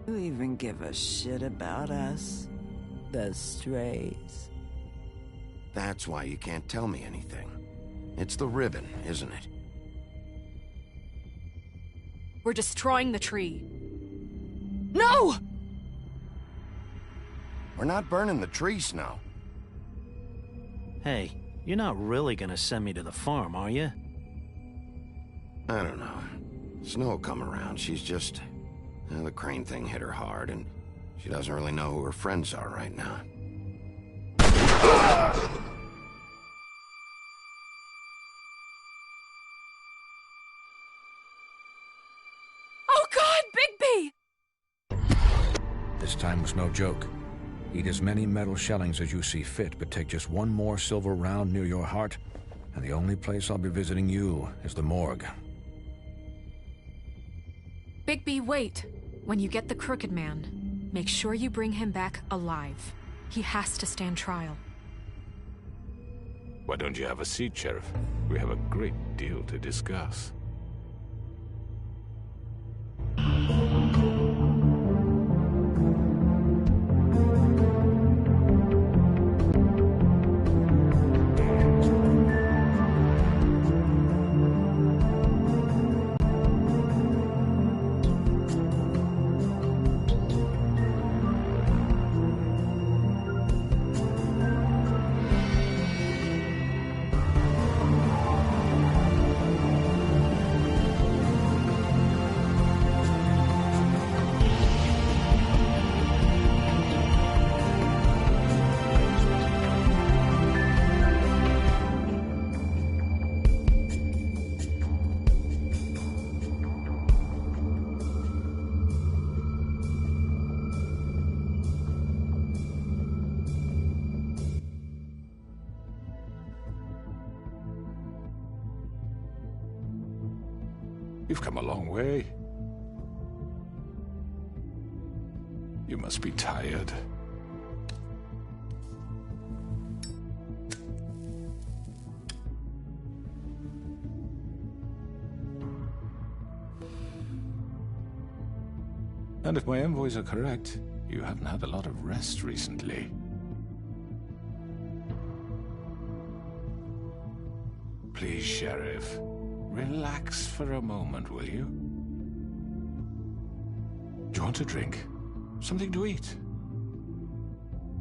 You even give a shit about us? The strays. That's why you can't tell me anything. It's the ribbon, isn't it? We're destroying the tree. No! We're not burning the tree, Snow. Hey, you're not really gonna send me to the farm, are you? I don't know. Snow will come around. She's just... the crane thing hit her hard, and she doesn't really know who her friends are right now. Oh God, Bigby! This time was no joke. Eat as many metal shellings as you see fit, but take just one more silver round near your heart, and the only place I'll be visiting you is the morgue. Bigby, wait. When you get the Crooked Man, make sure you bring him back alive. He has to stand trial. Why don't you have a seat, Sheriff? We have a great deal to discuss. You've come a long way. You must be tired. And if my envoys are correct, you haven't had a lot of rest recently. Please, Sheriff. Relax for a moment, will you? Do you want a drink? Something to eat?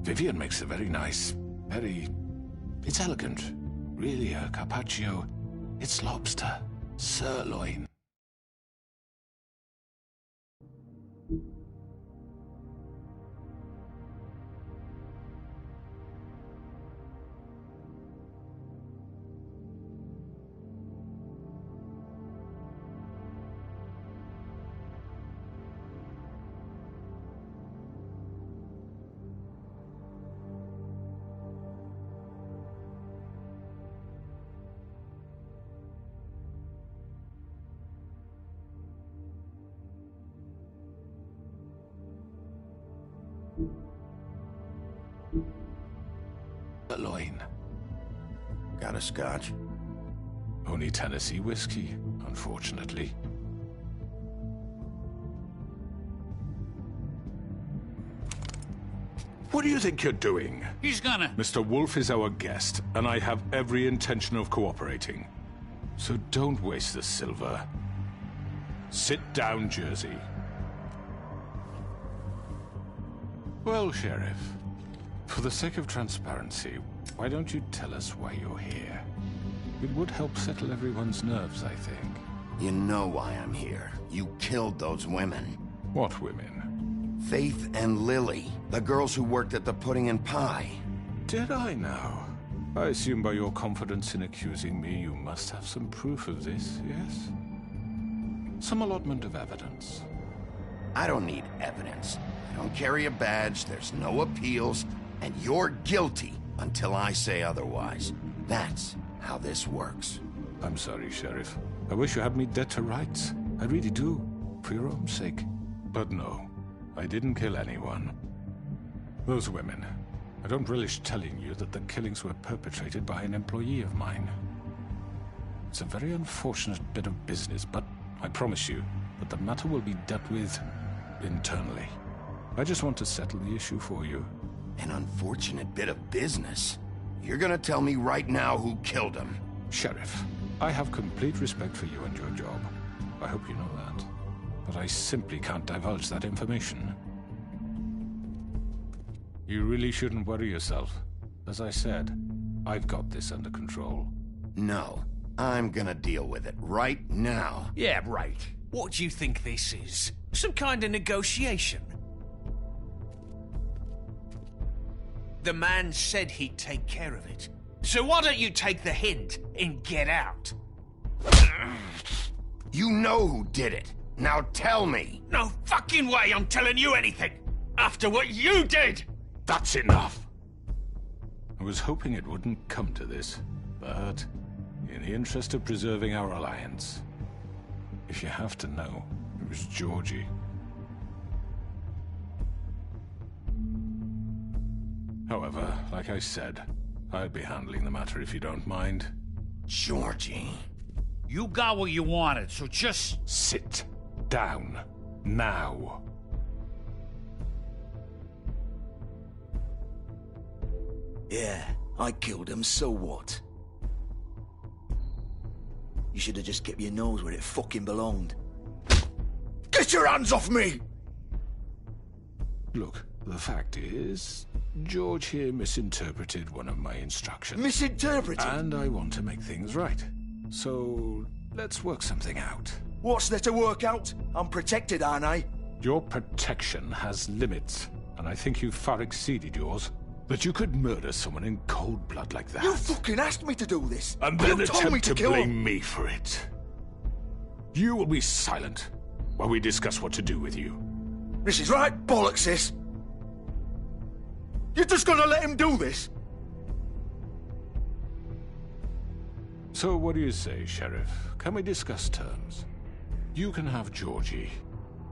Vivian makes a very nice, it's elegant. Really a carpaccio. It's lobster, sirloin. Sirloin. Got a scotch? Only Tennessee whiskey, unfortunately. What do you think you're doing? He's gonna... Mr. Wolf is our guest, and I have every intention of cooperating. So don't waste the silver. Sit down, Jersey. Well, Sheriff, for the sake of transparency, why don't you tell us why you're here? It would help settle everyone's nerves, I think. You know why I'm here. You killed those women. What women? Faith and Lily, the girls who worked at the Pudding and Pie. Did I now? I assume by your confidence in accusing me, you must have some proof of this, yes? Some allotment of evidence. I don't need evidence. I don't carry a badge, there's no appeals, and you're guilty until I say otherwise. That's how this works. I'm sorry, Sheriff. I wish you had me dead to rights. I really do, for your own sake. But no, I didn't kill anyone. Those women, I don't relish telling you that the killings were perpetrated by an employee of mine. It's a very unfortunate bit of business, but I promise you that the matter will be dealt with internally. I just want to settle the issue for you. An unfortunate bit of business? You're gonna tell me right now who killed him? Sheriff, I have complete respect for you and your job. I hope you know that. But I simply can't divulge that information. You really shouldn't worry yourself. As I said, I've got this under control. No, I'm gonna deal with it right now. Yeah, right. What do you think this is? Some kind of negotiation? The man said he'd take care of it. So why don't you take the hint and get out? You know who did it. Now tell me. No fucking way I'm telling you anything! After what you did! That's enough! I was hoping it wouldn't come to this, but in the interest of preserving our alliance, if you have to know, it was Georgie. However, like I said, I'd be handling the matter if you don't mind. Georgie. You got what you wanted, so just... Sit down. Now. Yeah, I killed him, so what? You should have just kept your nose where it fucking belonged. Get your hands off me! Look, the fact is, George here misinterpreted one of my instructions. Misinterpreted? And I want to make things right. So, let's work something out. What's there to work out? I'm protected, aren't I? Your protection has limits, and I think you've far exceeded yours. That you could murder someone in cold blood like that. You fucking asked me to do this! And then you told me attempt to to kill blame him. me for it. You will be silent while we discuss what to do with you. This is right bollocks, sis. You're just gonna let him do this? So what do you say, Sheriff? Can we discuss terms? You can have Georgie.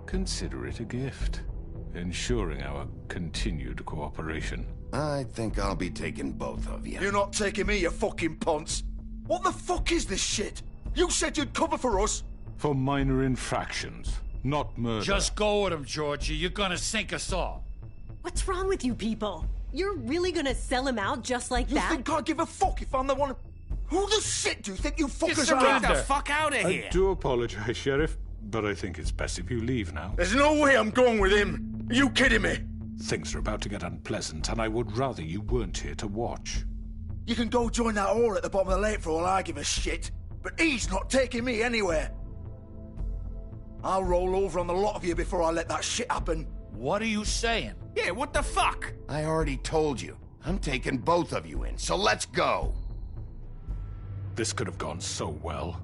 Consider it a gift, ensuring our continued cooperation. I think I'll be taking both of you. You're not taking me, you fucking ponce. What the fuck is this shit? You said you'd cover for us. For minor infractions, not murder. Just go with him, Georgie. You're gonna sink us all. What's wrong with you people? You're really gonna sell him out just like You that? think I give a fuck if I'm the one... Who the shit do you think you fuckers Get are? the fuck out of I here! do apologize, Sheriff, but I think it's best if you leave now. There's no way I'm going with him. Are you kidding me? Things are about to get unpleasant, and I would rather you weren't here to watch. You can go join that whore at the bottom of the lake for all I give a shit. But he's not taking me anywhere. I'll roll over on the lot of you before I let that shit happen. What are you saying? Yeah, what the fuck? I already told you. I'm taking both of you in, so let's go. This could have gone so well.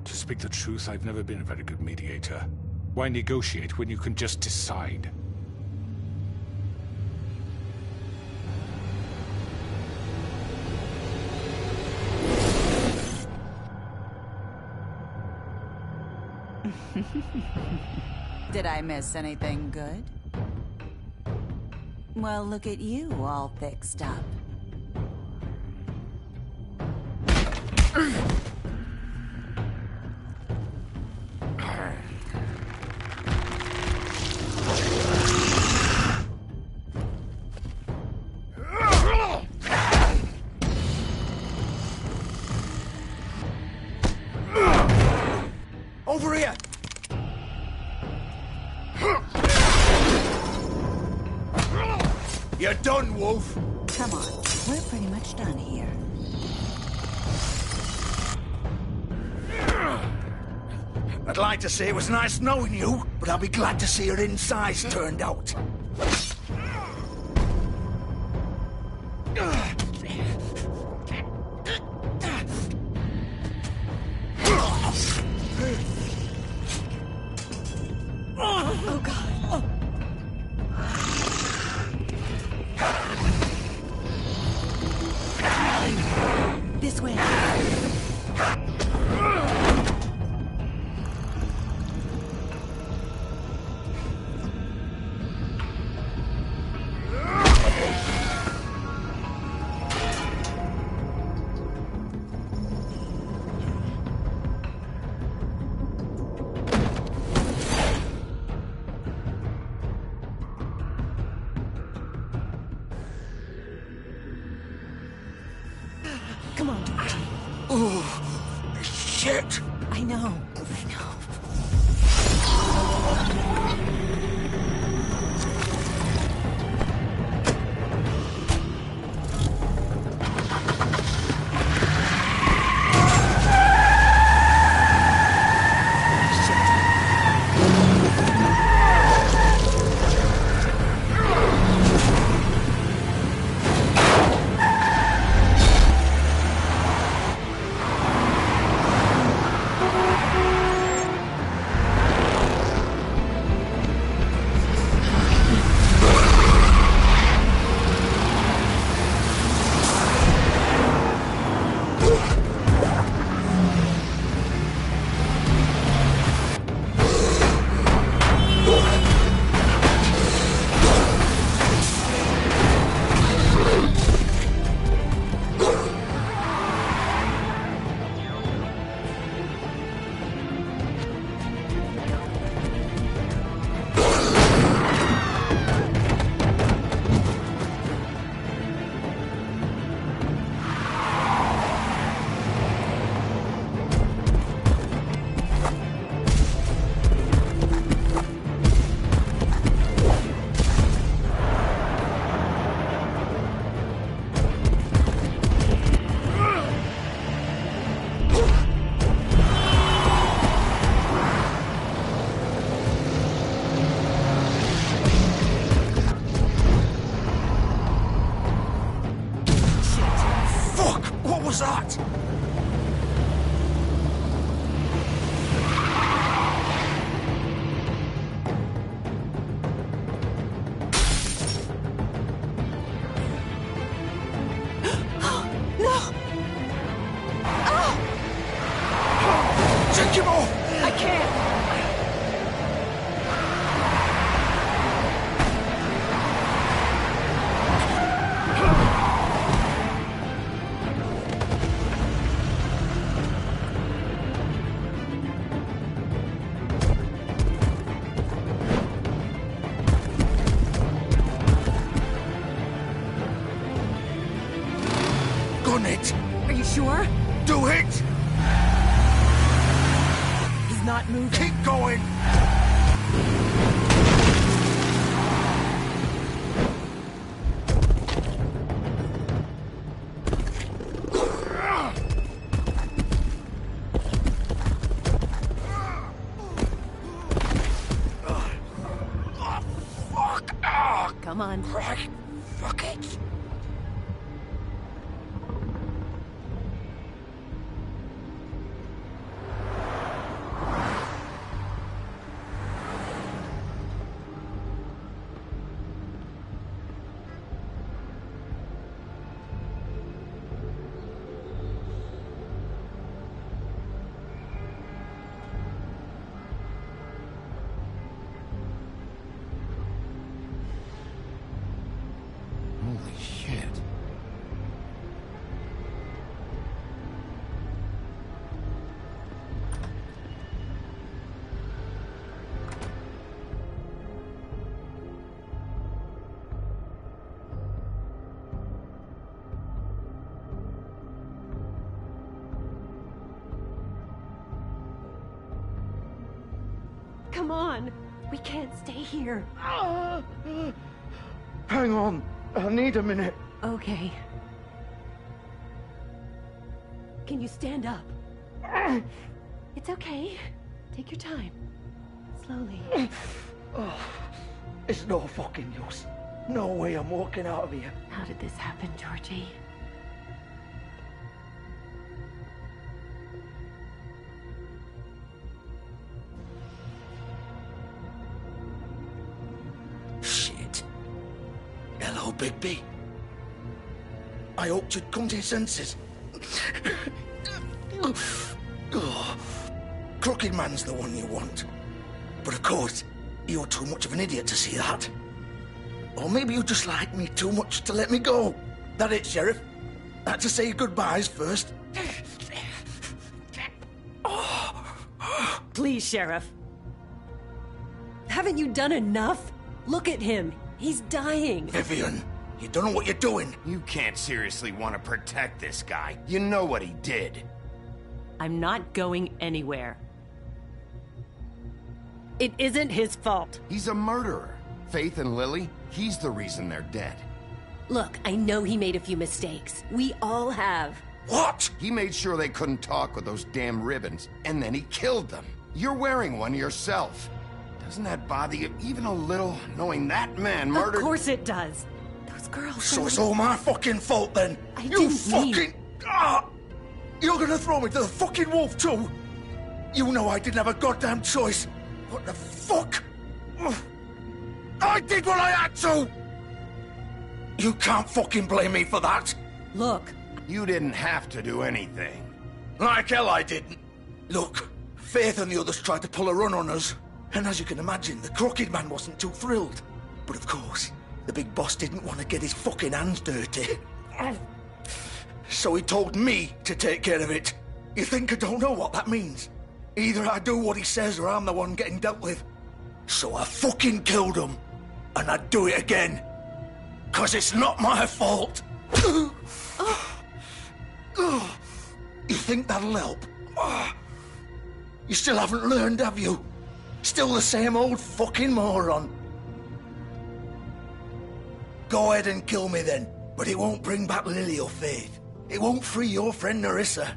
To speak the truth, I've never been a very good mediator. Why negotiate when you can just decide? Did I miss anything good? Well, look at you, all fixed up. Over here! You're done, Wolf! Come on, we're pretty much done here. I'd like to say it was nice knowing you, but I'll be glad to see your insides turned out. Oh, God. This way. Come on. Oh, shit! I know. What was that? No! Take him off! I can't! Gun it! Are you sure? Do it! He's not moving. Keep going! Come on. Right. Fuck it. Come on. We can't stay here. Hang on. I need a minute. Okay. Can you stand up? It's okay. Take your time. Slowly. It's no fucking use. No way I'm walking out of here. How did this happen, Georgie? Shit. Hello, Bigby. I hoped you'd come to your senses. Crooked Man's the one you want. But of course, you're too much of an idiot to see that. Or maybe you just like me too much to let me go. That it, Sheriff? I had to say goodbyes first. Please, Sheriff. Haven't you done enough? Look at him. He's dying. Vivian, you don't know what you're doing. You can't seriously want to protect this guy. You know what he did. I'm not going anywhere. It isn't his fault. He's a murderer. Faith and Lily, he's the reason they're dead. Look, I know he made a few mistakes. We all have. What? He made sure they couldn't talk with those damn ribbons, and then he killed them. You're wearing one yourself. Doesn't that bother you even a little, knowing that man murdered... Of course it does. Those girls... So it's all my fucking fault then? I didn't mean... You're gonna throw me to the fucking wolf too? You know I didn't have a goddamn choice. What the fuck? I did what I had to! You can't fucking blame me for that. Look. You didn't have to do anything. Like hell I didn't. Look, Faith and the others tried to pull a run on us. And as you can imagine, the Crooked Man wasn't too thrilled. But of course, the big boss didn't want to get his fucking hands dirty. So he told me to take care of it. You think I don't know what that means? Either I do what he says or I'm the one getting dealt with. So I fucking killed him. And I'd do it again. 'Cause it's not my fault. You think that'll help? You still haven't learned, have you? Still the same old fucking moron. Go ahead and kill me then, but it won't bring back Lily or Faith. It won't free your friend Nerissa.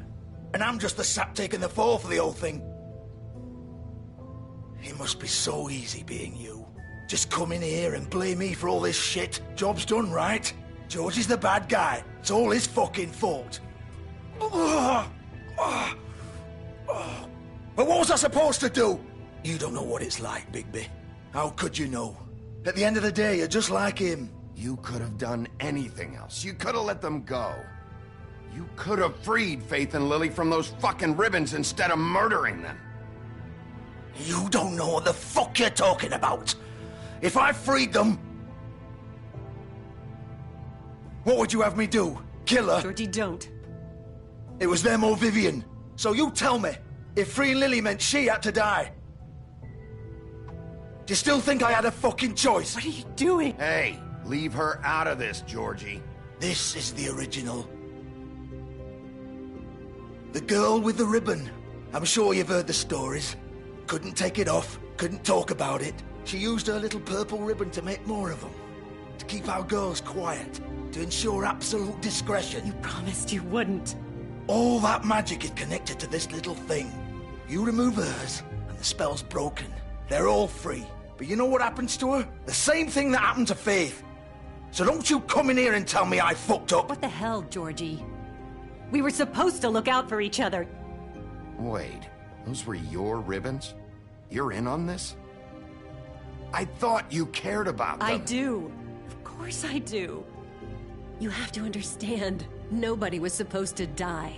And I'm just the sap taking the fall for the whole thing. It must be so easy being you. Just come in here and blame me for all this shit. Job's done, right? George is the bad guy. It's all his fucking fault. But what was I supposed to do? You don't know what it's like, Bigby. How could you know? At the end of the day, you're just like him. You could have done anything else. You could have let them go. You could have freed Faith and Lily from those fucking ribbons instead of murdering them. You don't know what the fuck you're talking about. If I freed them... What would you have me do? Kill her? Georgie, don't. It was them or Vivian. So you tell me, if freeing Lily meant she had to die, do you still think I had a fucking choice? What are you doing? Hey, leave her out of this, Georgie. This is the original. The girl with the ribbon. I'm sure you've heard the stories. Couldn't take it off, couldn't talk about it. She used her little purple ribbon to make more of them. To keep our girls quiet. To ensure absolute discretion. You promised you wouldn't. All that magic is connected to this little thing. You remove hers, and the spell's broken. They're all free. But you know what happens to her? The same thing that happened to Faith. So don't you come in here and tell me I fucked up. What the hell, Georgie? We were supposed to look out for each other. Wait, those were your ribbons? You're in on this? I thought you cared about them. I do. Of course I do. You have to understand, nobody was supposed to die.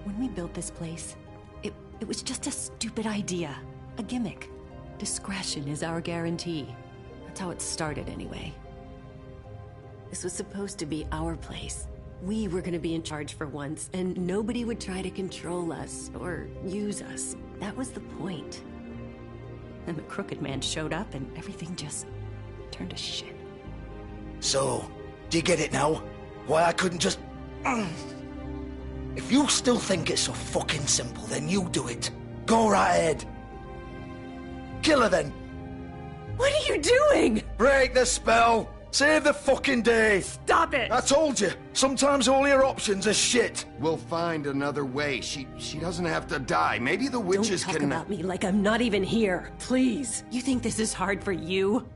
When we built this place, it was just a stupid idea. A gimmick. Discretion is our guarantee. That's how it started anyway. This was supposed to be our place. We were gonna be in charge for once, and nobody would try to control us or use us. That was the point. And the Crooked Man showed up and everything just turned to shit. So, do you get it now? Why I couldn't just... If you still think it's so fucking simple, then you do it. Go right ahead. Kill her then. What are you doing? Break the spell. Save the fucking day. Stop it. I told you. Sometimes all your options are shit. We'll find another way. She doesn't have to die. Maybe the witches Don't talk can... about me like I'm not even here. Please. You think this is hard for you?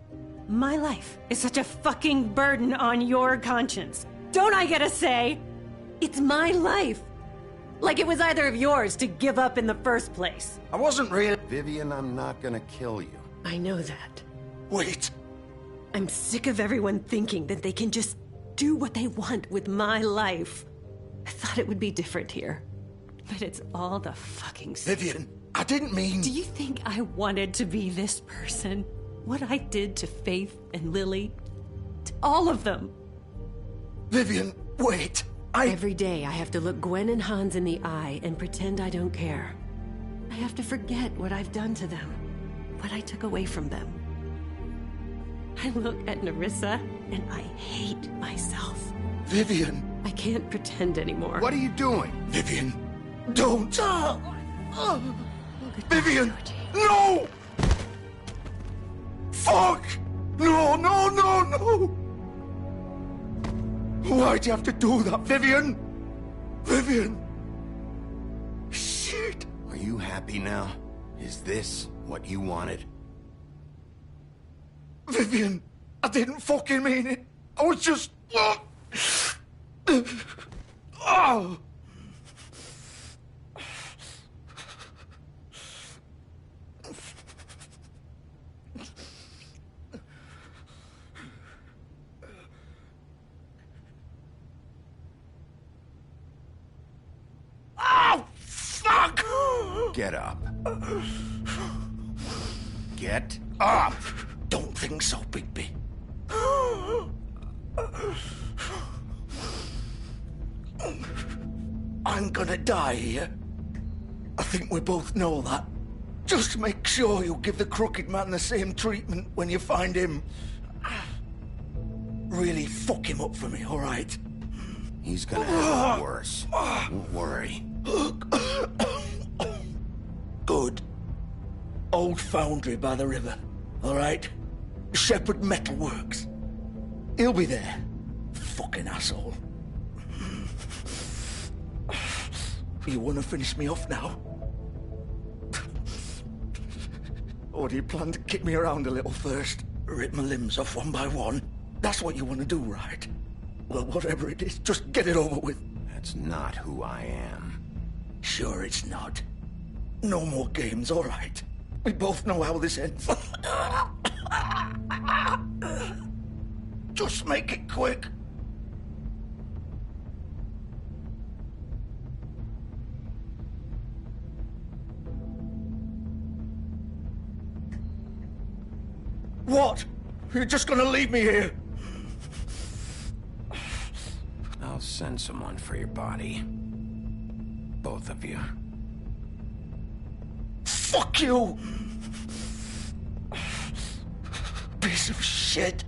My life is such a fucking burden on your conscience. Don't I get a say? It's my life. Like it was either of yours to give up in the first place. I wasn't really... Vivian, I'm not gonna kill you. I know that. Wait. I'm sick of everyone thinking that they can just do what they want with my life. I thought it would be different here. But it's all the fucking same. Vivian, I didn't mean... Do you think I wanted to be this person? What I did to Faith and Lily? To all of them? Vivian, wait. Every day I have to look Gwen and Hans in the eye and pretend I don't care. I have to forget what I've done to them. What I took away from them. I look at Nerissa and I hate myself. Vivian. I can't pretend anymore. What are you doing? Vivian, don't. Vivian, no! Fuck! No, no, no, no! Why'd you have to do that, Vivian? Vivian! Shit! Are you happy now? Is this what you wanted? Vivian, I didn't fucking mean it. I was just... Oh! Oh, fuck! Get up. Get up! Don't think so, Bigby. I'm gonna die here. I think we both know that. Just make sure you give the crooked man the same treatment when you find him. Really fuck him up for me, all right? He's gonna have it worse. Don't worry. Good. Old foundry by the river, all right? Shepherd Metalworks. He'll be there. Fucking asshole. You want to finish me off now? Or do you plan to kick me around a little first? Rip my limbs off one by one? That's what you want to do, right? Well, whatever it is, just get it over with. That's not who I am. Sure it's not. No more games, all right? We both know how this ends. Just make it quick. What? You're just gonna leave me here? I'll send someone for your body. Both of you. Fuck you! Piece of shit.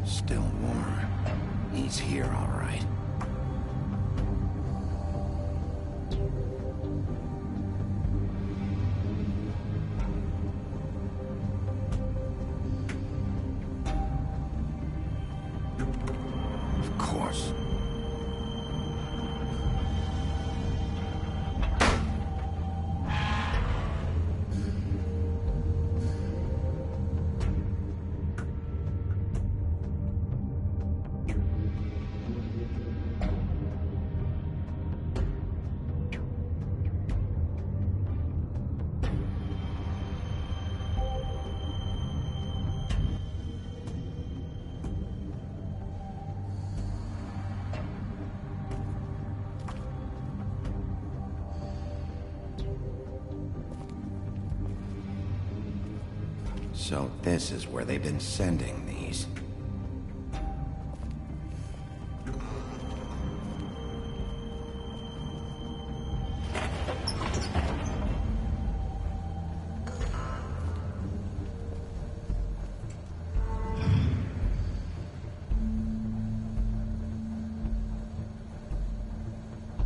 Still warm. He's here, all right. Of course. So this is where they've been sending these.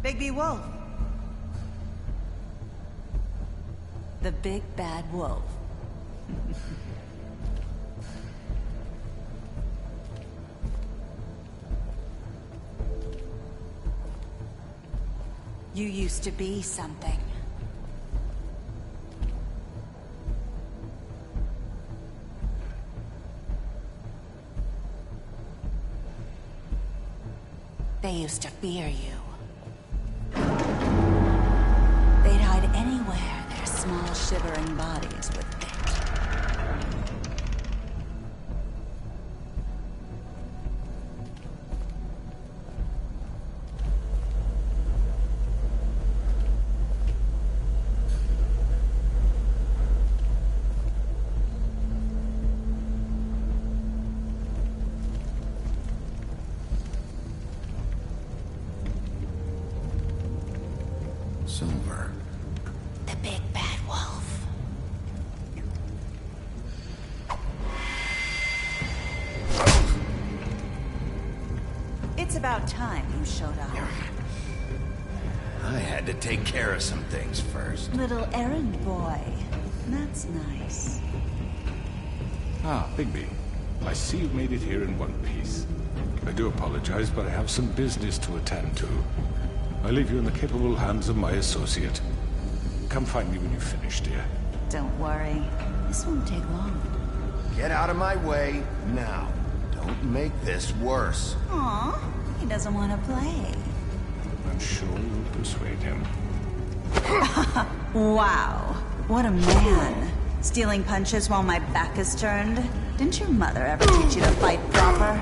Bigby Wolf. The big bad wolf. You used to be something. They used to fear you. They'd hide anywhere their small, shivering bodies would fit. Silver. The big bad wolf. It's about time you showed up. I had to take care of some things first. Little errand boy. That's nice. Ah, Bigby. I see you've made it here in one piece. I do apologize, but I have some business to attend to. I leave you in the capable hands of my associate. Come find me when you've finished, dear. Don't worry. This won't take long. Get out of my way now. Don't make this worse. Aw, he doesn't want to play. I'm sure you'll persuade him. Wow, what a man. Stealing punches while my back is turned? Didn't your mother ever teach you to fight proper?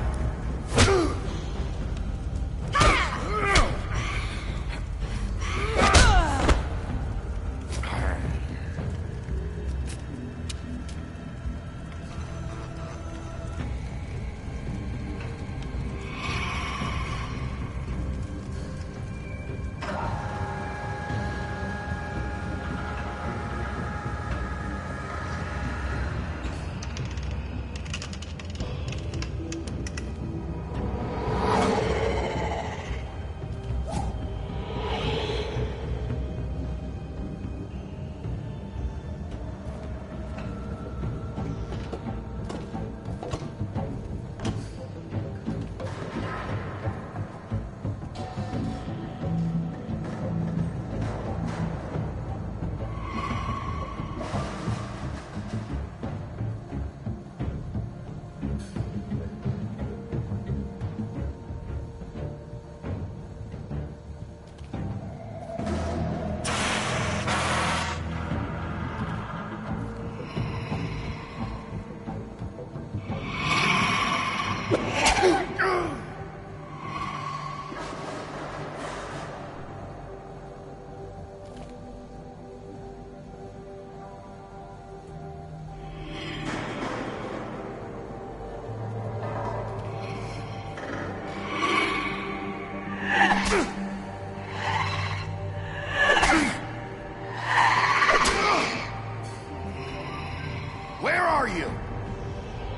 Where are you?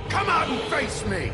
Come out and face me!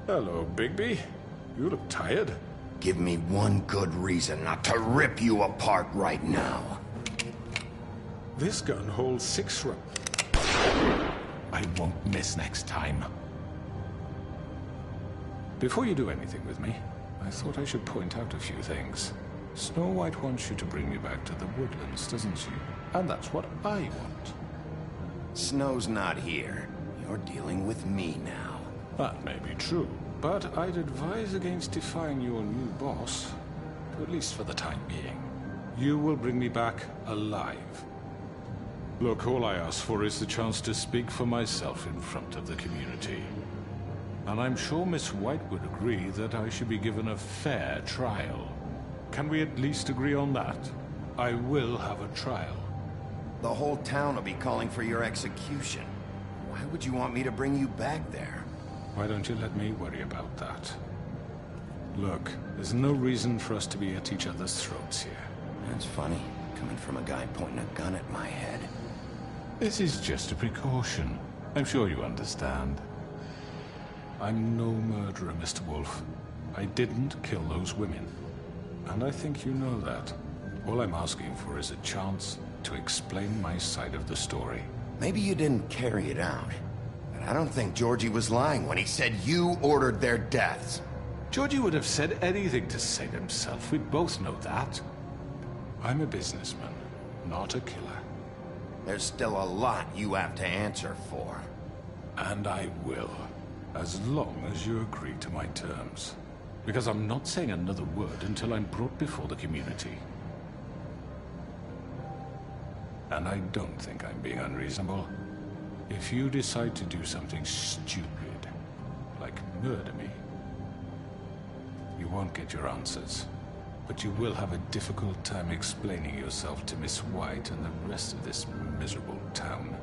Hello, Bigby. You look tired. Give me one good reason not to rip you apart right now. This gun holds 6 rounds. I won't miss next time. Before you do anything with me, I thought I should point out a few things. Snow White wants you to bring me back to the woodlands, doesn't she? And that's what I want. Snow's not here. You're dealing with me now. That may be true, but I'd advise against defying your new boss, at least for the time being. You will bring me back alive. Look, all I ask for is the chance to speak for myself in front of the community. And I'm sure Miss White would agree that I should be given a fair trial. Can we at least agree on that? I will have a trial. The whole town will be calling for your execution. Why would you want me to bring you back there? Why don't you let me worry about that? Look, there's no reason for us to be at each other's throats here. That's funny, coming from a guy pointing a gun at my head. This is just a precaution. I'm sure you understand. I'm no murderer, Mr. Wolf. I didn't kill those women. And I think you know that. All I'm asking for is a chance to explain my side of the story. Maybe you didn't carry it out. But I don't think Georgie was lying when he said you ordered their deaths. Georgie would have said anything to save himself. We both know that. I'm a businessman, not a killer. There's still a lot you have to answer for. And I will, as long as you agree to my terms. Because I'm not saying another word until I'm brought before the community. And I don't think I'm being unreasonable. If you decide to do something stupid, like murder me, you won't get your answers. But you will have a difficult time explaining yourself to Miss White and the rest of this miserable town.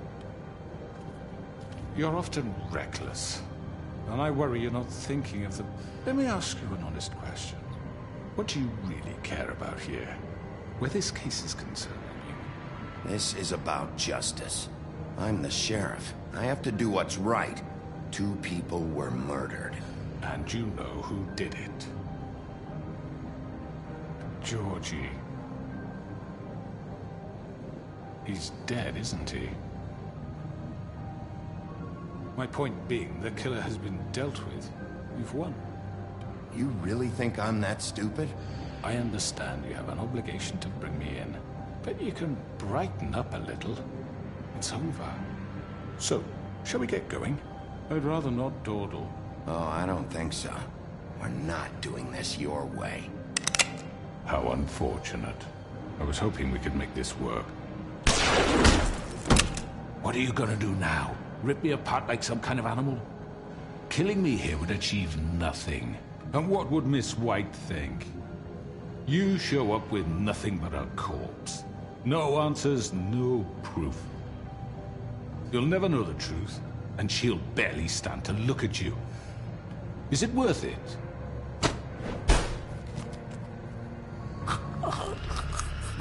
You're often reckless, and I worry you're not thinking of the... Let me ask you an honest question. What do you really care about here? Where this case is concerned, I mean. This is about justice. I'm the sheriff. I have to do what's right. 2 people were murdered. And you know who did it. Georgie. He's dead, isn't he? My point being, the killer has been dealt with. You've won. You really think I'm that stupid? I understand you have an obligation to bring me in, but you can brighten up a little. It's over. So, shall we get going? I'd rather not dawdle. Oh, I don't think so. We're not doing this your way. How unfortunate. I was hoping we could make this work. What are you gonna do now? Rip me apart like some kind of animal? Killing me here would achieve nothing. And what would Miss White think? You show up with nothing but a corpse. No answers, no proof. You'll never know the truth, and she'll barely stand to look at you. Is it worth it?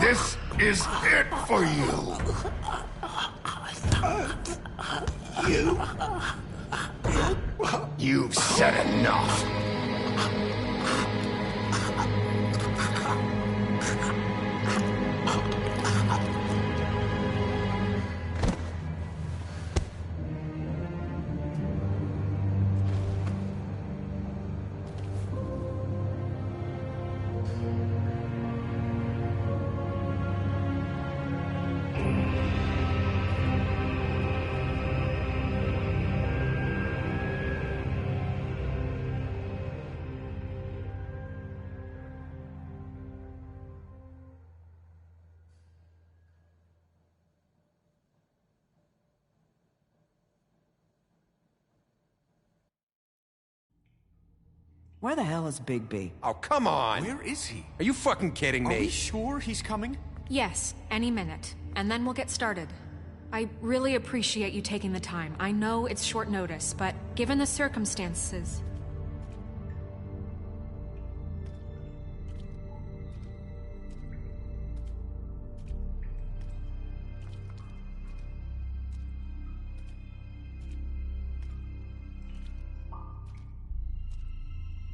This is it for you! You've said enough! Where the hell is Bigby? Oh, come on! Where is he? Are you fucking kidding me? Are we sure he's coming? Yes, any minute. And then we'll get started. I really appreciate you taking the time. I know it's short notice, but given the circumstances...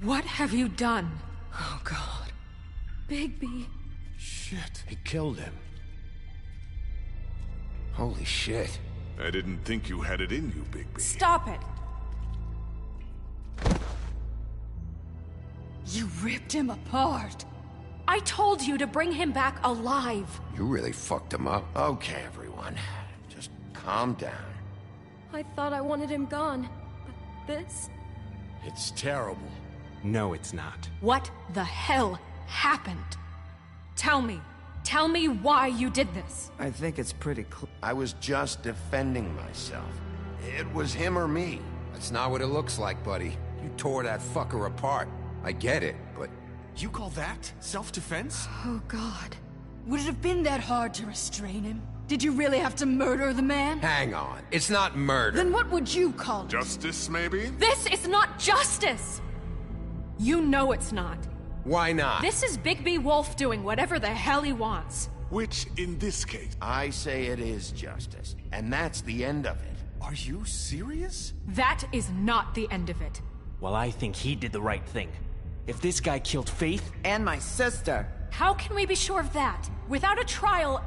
What have you done? Oh, God. Bigby. Shit. He killed him. Holy shit. I didn't think you had it in you, Bigby. Stop it! You ripped him apart. I told you to bring him back alive. You really fucked him up. Okay, everyone. Just calm down. I thought I wanted him gone. But this? It's terrible. No, it's not. What the hell happened? Tell me. Tell me why you did this. I think it's pretty clear. I was just defending myself. It was him or me. That's not what it looks like, buddy. You tore that fucker apart. I get it, but... You call that self-defense? Oh, God. Would it have been that hard to restrain him? Did you really have to murder the man? Hang on. It's not murder. Then what would you call it? Justice, maybe? This is not justice! You know it's not. Why not? This is Bigby Wolf doing whatever the hell he wants. Which, in this case... I say it is justice, and that's the end of it. Are you serious? That is not the end of it. Well, I think he did the right thing. If this guy killed Faith... And my sister. How can we be sure of that? Without a trial,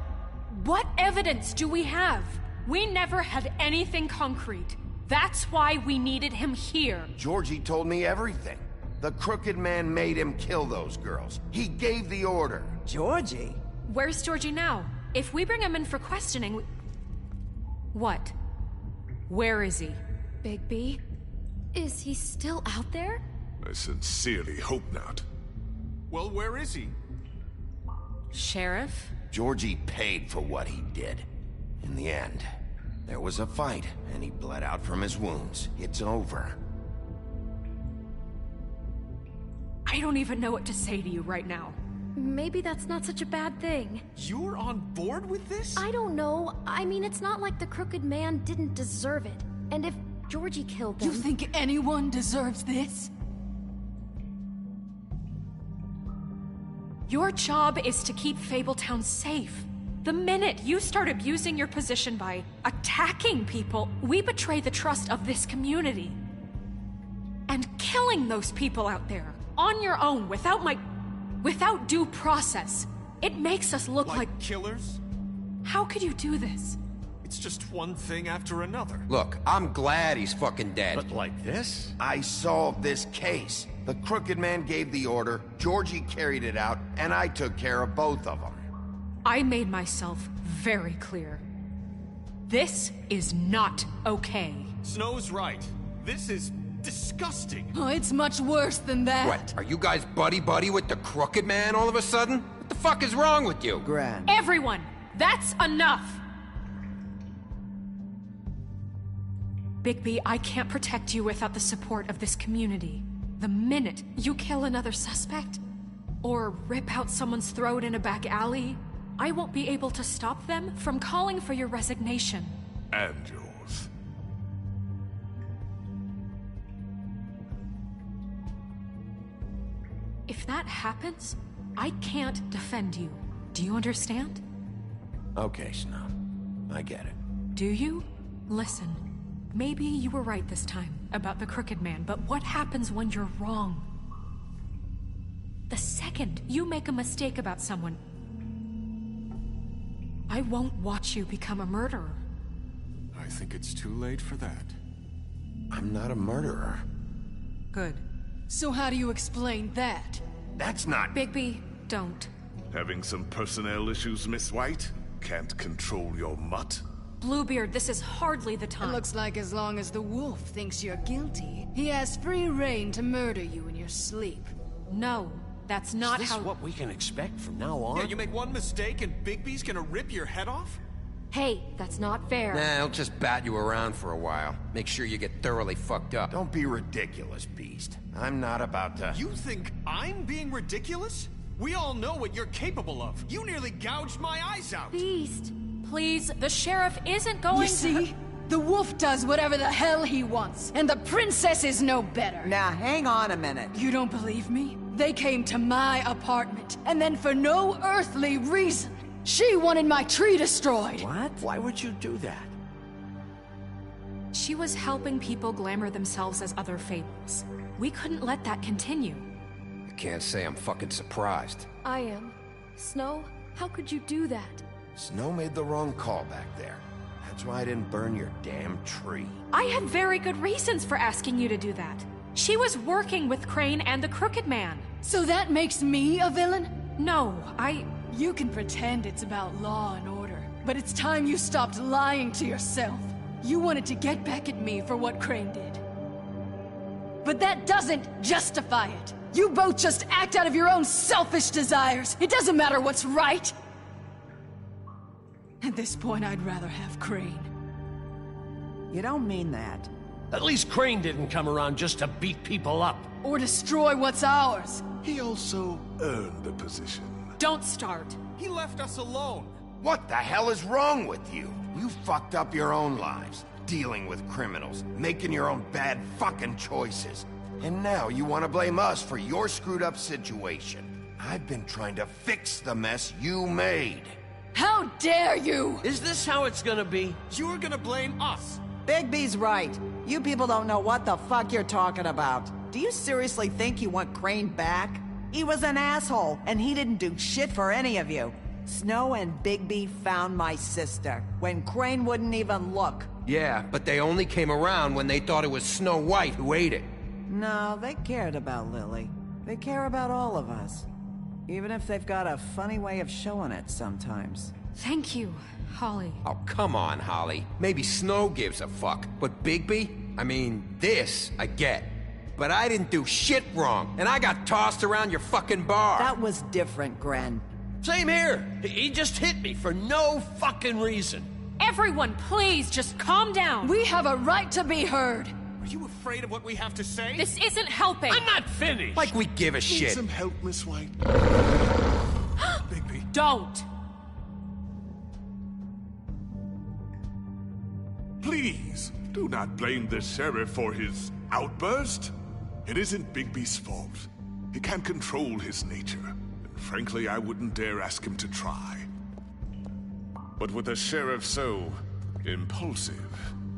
what evidence do we have? We never had anything concrete. That's why we needed him here. Georgie told me everything. The crooked man made him kill those girls. He gave the order. Georgie? Where's Georgie now? If we bring him in for questioning... What? Where is he? Bigby? Is he still out there? I sincerely hope not. Well, where is he? Sheriff? Georgie paid for what he did. In the end, there was a fight, and he bled out from his wounds. It's over. I don't even know what to say to you right now. Maybe that's not such a bad thing. You're on board with this? I don't know. I mean, it's not like the crooked man didn't deserve it. And if Georgie killed them... You think anyone deserves this? Your job is to keep Fabletown safe. The minute you start abusing your position by attacking people, we betray the trust of this community. And killing those people out there, on your own, without due process, it makes us look like... killers? How could you do this? It's just one thing after another. Look, I'm glad he's fucking dead. But like this? I solved this case. The crooked man gave the order, Georgie carried it out, and I took care of both of them. I made myself very clear. This is not okay. Snow's right. This is disgusting. Oh, it's much worse than that. What, are you guys buddy-buddy with the crooked man all of a sudden? What the fuck is wrong with you? Gran. Everyone, that's enough! Bigby, I can't protect you without the support of this community. The minute you kill another suspect, or rip out someone's throat in a back alley, I won't be able to stop them from calling for your resignation. And yours. If that happens, I can't defend you. Do you understand? Okay, Snow. I get it. Do you? Listen. Maybe you were right this time about the crooked man, but what happens when you're wrong? The second you make a mistake about someone, I won't watch you become a murderer. I think it's too late for that. I'm not a murderer. Good. So how do you explain that? That's not... Bigby, don't. Having some personnel issues, Miss White? Can't control your mutt? Bluebeard, this is hardly the time. It looks like as long as the wolf thinks you're guilty, he has free rein to murder you in your sleep. No, that's not Is this how... what we can expect from now on? Yeah, you make one mistake and Bigby's gonna rip your head off? Hey, that's not fair. Nah, he'll just bat you around for a while. Make sure you get thoroughly fucked up. Don't be ridiculous, Beast. I'm not about to... You think I'm being ridiculous? We all know what you're capable of. You nearly gouged my eyes out. Beast. Please, the sheriff isn't going You see? The wolf does whatever the hell he wants, and the princess is no better. Now, hang on a minute. You don't believe me? They came to my apartment, and then for no earthly reason, she wanted my tree destroyed. What? Why would you do that? She was helping people glamour themselves as other fables. We couldn't let that continue. I can't say I'm fucking surprised. I am. Snow, how could you do that? Snow made the wrong call back there. That's why I didn't burn your damn tree. I had very good reasons for asking you to do that. She was working with Crane and the Crooked Man. So that makes me a villain? No, You can pretend it's about law and order, but it's time you stopped lying to yourself. You wanted to get back at me for what Crane did. But that doesn't justify it. You both just act out of your own selfish desires. It doesn't matter what's right. At this point, I'd rather have Crane. You don't mean that. At least Crane didn't come around just to beat people up. Or destroy what's ours. He also earned the position. Don't start. He left us alone. What the hell is wrong with you? You fucked up your own lives, dealing with criminals, making your own bad fucking choices. And now you want to blame us for your screwed up situation. I've been trying to fix the mess you made. How dare you! Is this how it's gonna be? You're gonna blame us. Bigby's right. You people don't know what the fuck you're talking about. Do you seriously think you want Crane back? He was an asshole, and he didn't do shit for any of you. Snow and Bigby found my sister, when Crane wouldn't even look. Yeah, but they only came around when they thought it was Snow White who ate it. No, they cared about Lily. They care about all of us. Even if they've got a funny way of showing it sometimes. Thank you, Holly. Oh, come on, Holly. Maybe Snow gives a fuck, but Bigby? I mean, this I get. But I didn't do shit wrong, and I got tossed around your fucking bar. That was different, Gren. Same here. He just hit me for no fucking reason. Everyone, please, just calm down. We have a right to be heard. Are you afraid of what we have to say? This isn't helping. I'm not finished. Like we give a Need shit. some help, Miss White? Bigby. Don't. Please, do not blame the sheriff for his outburst. It isn't Bigby's fault. He can't control his nature. And frankly, I wouldn't dare ask him to try. But with a sheriff so impulsive,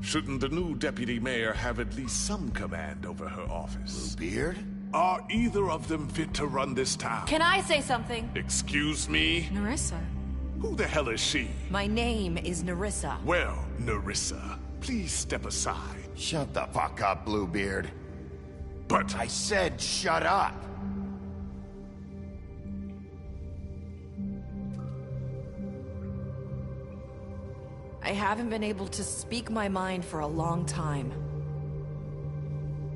shouldn't the new deputy mayor have at least some command over her office? Bluebeard? Are either of them fit to run this town? Can I say something? Excuse me? Nerissa. Who the hell is she? My name is Nerissa. Well, Nerissa, please step aside. Shut the fuck up, Bluebeard. But I said shut up. I haven't been able to speak my mind for a long time.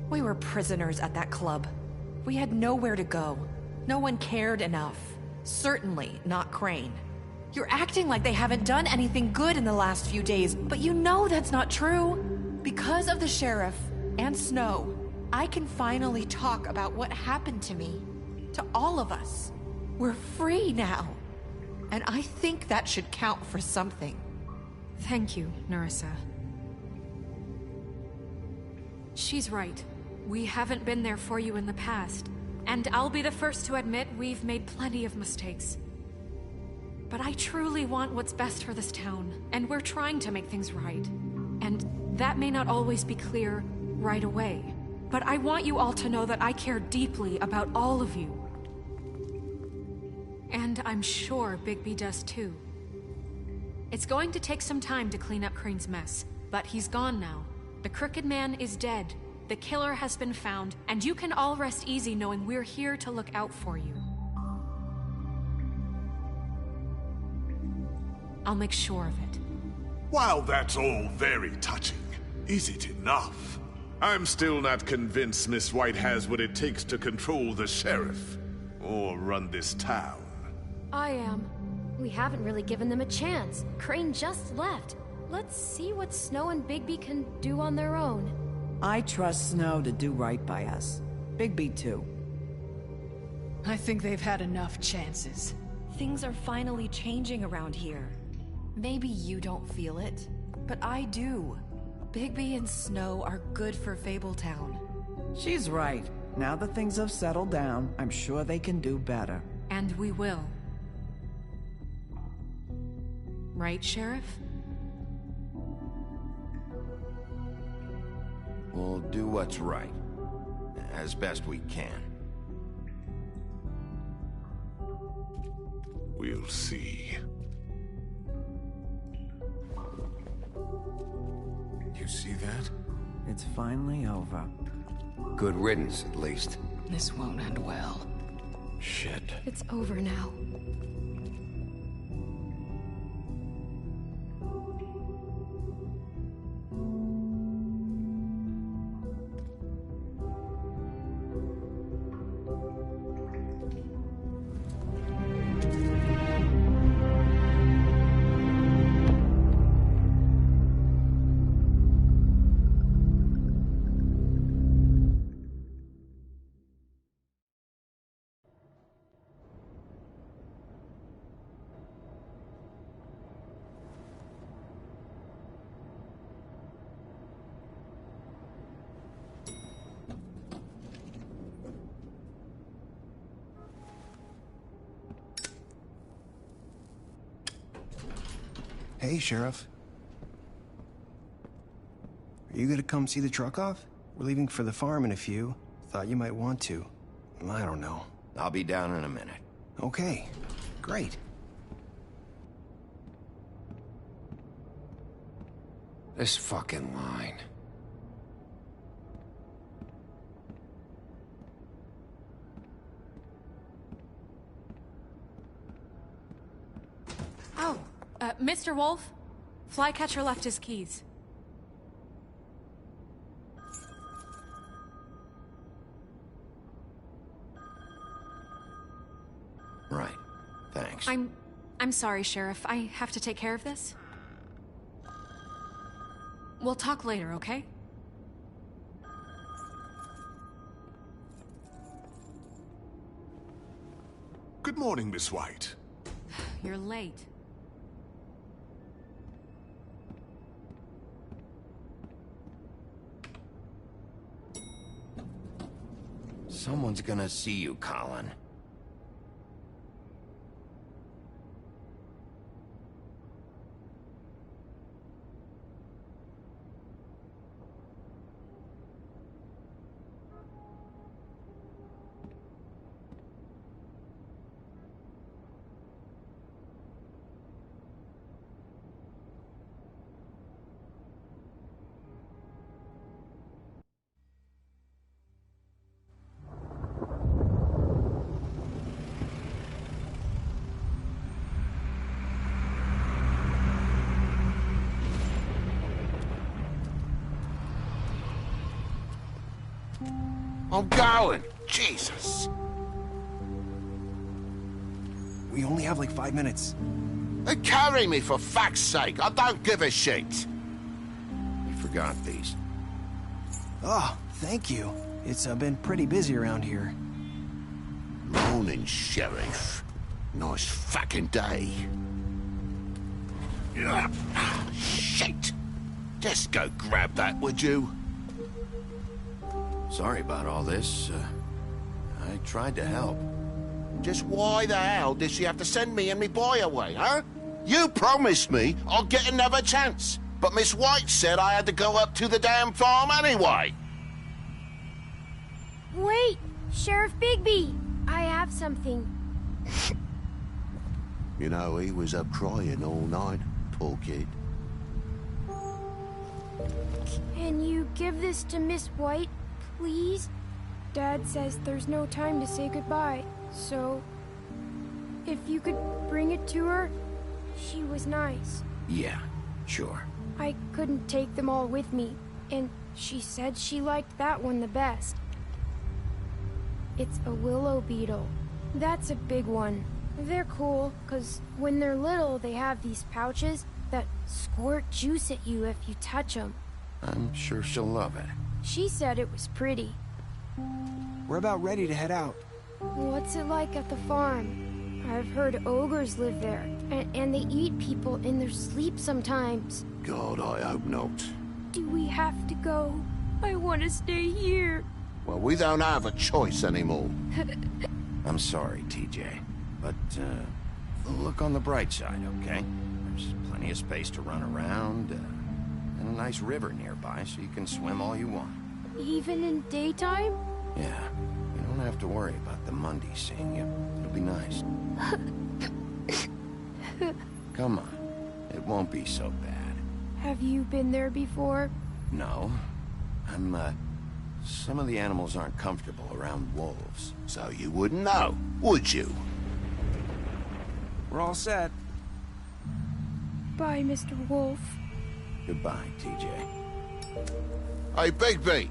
We were prisoners at that club. We had nowhere to go. No one cared enough. Certainly not Crane. You're acting like they haven't done anything good in the last few days, but you know that's not true. Because of the sheriff and Snow, I can finally talk about what happened to me. To all of us. We're free now. And I think that should count for something. Thank you, Nerissa. She's right. We haven't been there for you in the past. And I'll be the first to admit we've made plenty of mistakes. But I truly want what's best for this town, and we're trying to make things right. And that may not always be clear right away. But I want you all to know that I care deeply about all of you. And I'm sure Bigby does too. It's going to take some time to clean up Crane's mess, but he's gone now. The Crooked Man is dead. The killer has been found, and you can all rest easy knowing we're here to look out for you. I'll make sure of it. while that's all very touching, is it enough? I'm still not convinced Miss White has what it takes to control the sheriff, or run this town. I am. We haven't really given them a chance. Crane just left. Let's see what Snow and Bigby can do on their own. I trust Snow to do right by us. Bigby too. I think they've had enough chances. Things are finally changing around here. Maybe you don't feel it, but I do. Bigby and Snow are good for Fabletown. She's right. Now that things have settled down, I'm sure they can do better. And we will. Right, Sheriff? We'll do what's right. as best we can. We'll see. You see that? It's finally over. Good riddance, at least. This won't end well. Shit. It's over now. Hey, Sheriff. Are you gonna come see the truck off? We're leaving for the farm in a few. Thought you might want to. I don't know. I'll be down in a minute. Okay, great. This fucking line. Oh, Mr. Wolf? Flycatcher left his keys. Right. Thanks. I'm sorry, Sheriff. I have to take care of this. We'll talk later, okay? Good morning, Miss White. You're late. Someone's gonna see you, Colin. I'm going! Jesus! We only have like 5 minutes. Carry me, for fuck's sake! I don't give a shit! You forgot these. Oh, thank you. It's been pretty busy around here. Morning, Sheriff. Nice fucking day. Shit! Just go grab that, would you? Sorry about all this. I tried to help. Just why the hell did she have to send me and me boy away, huh? You promised me I'd get another chance, but Miss White said I had to go up to the damn farm anyway. Wait, Sheriff Bigby, I have something. You know, he was up crying all night, poor kid. Can you give this to Miss White, please? Dad says there's no time to say goodbye, so if you could bring it to her, she was nice. Yeah, sure. I couldn't take them all with me, and she said she liked that one the best. It's a willow beetle. That's a big one. They're cool, 'cause when they're little, they have these pouches that squirt juice at you if you touch them. I'm sure she'll love it. She said it was pretty. We're about ready to head out. What's it like at the farm? I've heard ogres live there, and they eat people in their sleep sometimes. God, I hope not. Do we have to go? I want to stay here. Well, we don't have a choice anymore. I'm sorry, TJ, but look on the bright side, okay? There's plenty of space to run around, and a nice river nearby so you can swim all you want. Even in daytime? Yeah, you don't have to worry about the Mundy seeing you. It'll be nice. Come on. It won't be so bad. Have you been there before? No. Some of the animals aren't comfortable around wolves. So you wouldn't know, would you? We're all set. Bye, Mr. Wolf. Goodbye, TJ. Hey, Bigby.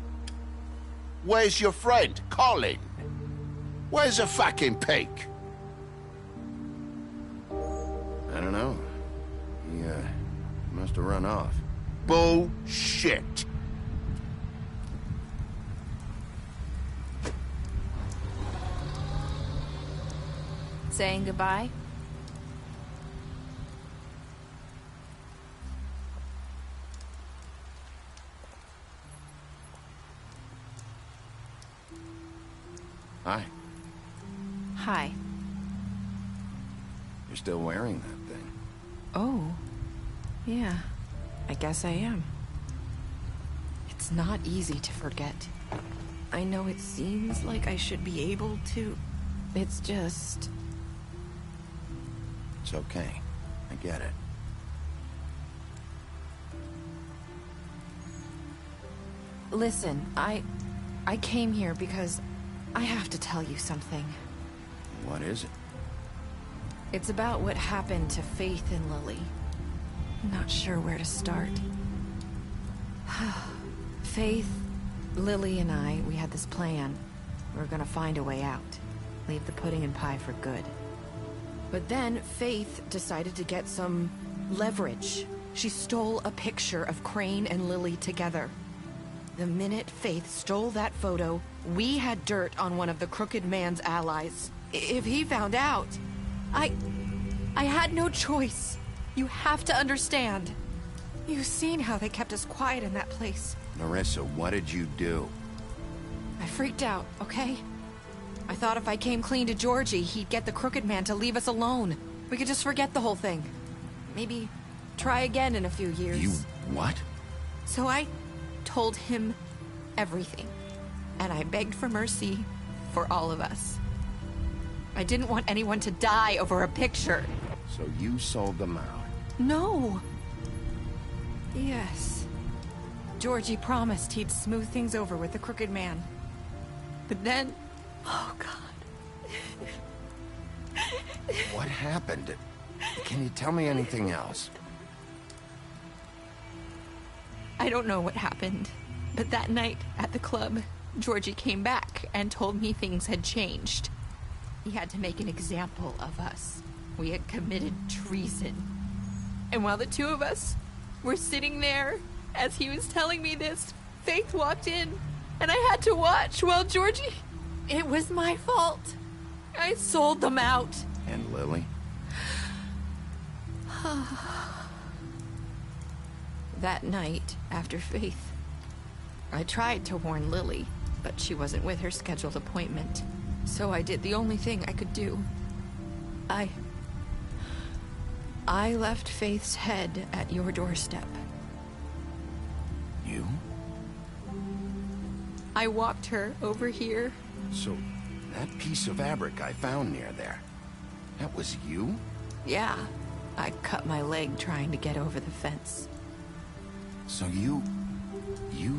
Where's your friend, Colin? Where's the fucking pig? I don't know. He must have run off. Bullshit. Saying goodbye? Hi. Hi. You're still wearing that thing. Oh. Yeah. I guess I am. It's not easy to forget. I know it seems like I should be able to. It's just... It's okay. I get it. Listen, I came here because I have to tell you something. What is it? It's about what happened to Faith and Lily. I'm not sure where to start. Faith, Lily, and I, we had this plan. We were gonna find a way out. Leave the pudding and pie for good. But then Faith decided to get some leverage. She stole a picture of Crane and Lily together. The minute Faith stole that photo, we had dirt on one of the Crooked Man's allies. If he found out, I had no choice. You have to understand. You've seen how they kept us quiet in that place. Marissa, what did you do? I freaked out, okay? I thought if I came clean to Georgie, he'd get the Crooked Man to leave us alone. We could just forget the whole thing. Maybe try again in a few years. You what? So I told him everything. And I begged for mercy for all of us. I didn't want anyone to die over a picture. So you sold them out? No. Yes. Georgie promised he'd smooth things over with the Crooked Man. But then... Oh, God. What happened? Can you tell me anything else? I don't know what happened. But that night at the club, Georgie came back and told me things had changed. He had to make an example of us. We had committed treason. And while the two of us were sitting there, as he was telling me this, Faith walked in, and I had to watch while Georgie... It was my fault. I sold them out. And Lily? That night, after Faith, I tried to warn Lily, but she wasn't with her scheduled appointment. So I did the only thing I could do. I left Faith's head at your doorstep. You? I walked her over here. So, that piece of fabric I found near there, that was you? Yeah. I cut my leg trying to get over the fence. So you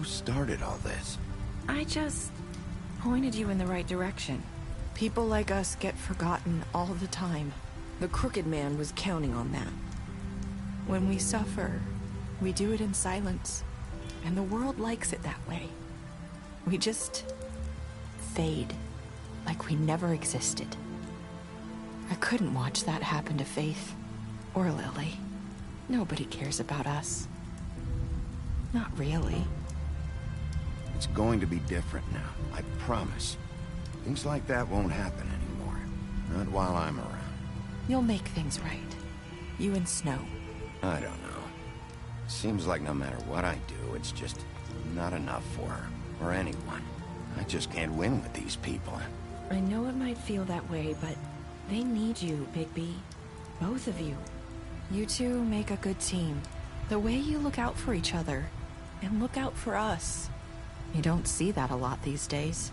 started all this? I just pointed you in the right direction. People like us get forgotten all the time. The Crooked Man was counting on that. When we suffer, we do it in silence. And the world likes it that way. We just fade, like we never existed. I couldn't watch that happen to Faith, or Lily. Nobody cares about us. Not really. It's going to be different now, I promise. Things like that won't happen anymore. Not while I'm around. You'll make things right. You and Snow. I don't know. Seems like no matter what I do, it's just not enough for her, or anyone. I just can't win with these people. I know it might feel that way, but they need you, Bigby. Both of you. You two make a good team. The way you look out for each other, and look out for us. You don't see that a lot these days.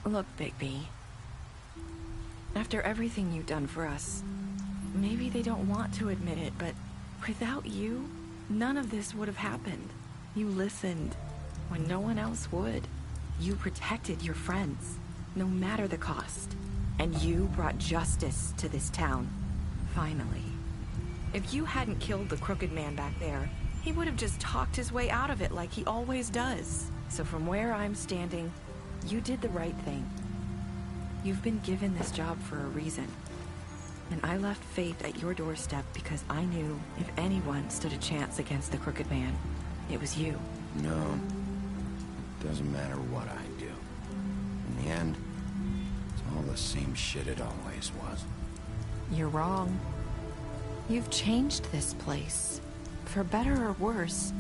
Look, Bigby. After everything you've done for us, maybe they don't want to admit it, but without you, none of this would have happened. You listened when no one else would. You protected your friends, no matter the cost. And you brought justice to this town, finally. If you hadn't killed the crooked man back there, he would have just talked his way out of it like he always does. So from where I'm standing, you did the right thing. You've been given this job for a reason. And I left Faith at your doorstep because I knew if anyone stood a chance against the crooked man, it was you. No. Doesn't matter what I do. In the end, it's all the same shit it always was. You're wrong. You've changed this place. For better or worse,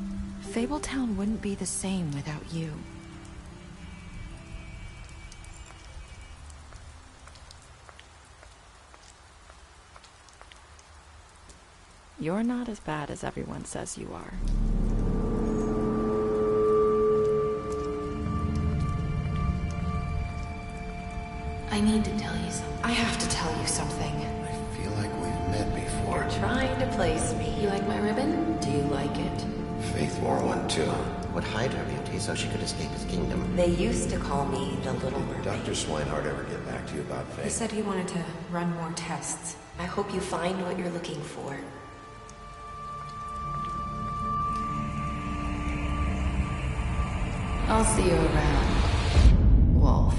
Fabletown wouldn't be the same without you. You're not as bad as everyone says you are. I need to tell you something. I have to tell you something. I feel like we've met before. You're trying to place me. You like my ribbon? Do you like it? Faith wore one too. Would hide her beauty so she could escape his kingdom. They used to call me the Little Mermaid. Dr. Swinehart ever get back to you about Faith? He said he wanted to run more tests. I hope you find what you're looking for. I'll see you around, Wolf.